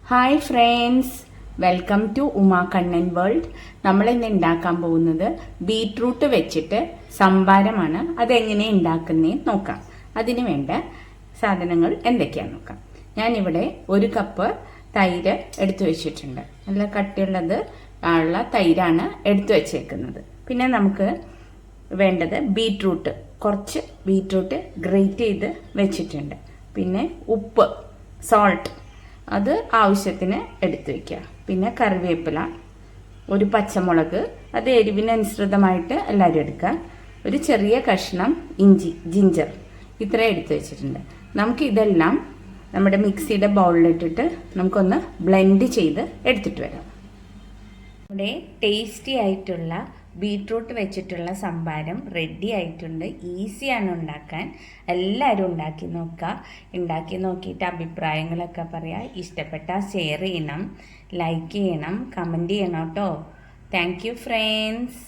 Hi friends, welcome to Uma Kannan world. നമ്മളിന്ന് ഉണ്ടാക്കാൻ പോകുന്നത് ബീട്രൂട്ട് വെച്ചിട്ട് സംഭാരമാണ്. അതെങ്ങനെ ഉണ്ടാക്കുന്നതെന്ന് നോക്കാം. അതിന് വേണ്ട സാധനങ്ങൾ എന്തൊക്കെയാണെന്ന് നോക്കാം. ഞാനിവിടെ 1 കപ്പ് തൈര് എടുത്തു വെച്ചിട്ടുണ്ട്. നല്ല കട്ടിയുള്ളത് ഉള്ള തൈരാണ് എടുത്തു വെച്ചേക്കുന്നത്. പിന്നെ നമുക്ക് വേണ്ടത് ബീട്രൂട്ട്, കുറച്ച് ബീട്രൂട്ട് ഗ്രേറ്റ് ചെയ്ത് വെച്ചിട്ടുണ്ട്. പിന്നെ ഉപ്പ്, സോൾട്ട്, അത് ആവശ്യത്തിന് എടുത്തു വയ്ക്കുക. പിന്നെ കറിവേപ്പില, ഒരു പച്ചമുളക്, അത് എരിവിനനുസൃതമായിട്ട് എല്ലാവരും എടുക്കുക. ഒരു ചെറിയ കഷ്ണം ഇഞ്ചി, ജിഞ്ചർ, ഇത്രയും എടുത്തു വെച്ചിട്ടുണ്ട്. നമുക്ക് ഇതെല്ലാം നമ്മുടെ മിക്സിയുടെ ബൗളിലിട്ടിട്ട് നമുക്കൊന്ന് ബ്ലെൻഡ് ചെയ്ത് എടുത്തിട്ട് വരാം. നമ്മുടെ ടേസ്റ്റി ആയിട്ടുള്ള ബീട്രൂട്ട് വെച്ചിട്ടുള്ള സംഭാരം റെഡി ആയിട്ടുണ്ട്. ഈസിയാണ് ഉണ്ടാക്കാൻ. എല്ലാവരും ഉണ്ടാക്കി നോക്കുക. ഉണ്ടാക്കി നോക്കിയിട്ട് അഭിപ്രായങ്ങളൊക്കെ പറയാം. ഇഷ്ടപ്പെട്ടാൽ ഷെയർ ചെയ്യണം, ലൈക്ക് ചെയ്യണം, കമൻറ്റ് ചെയ്യണം കേട്ടോ. Thank you friends.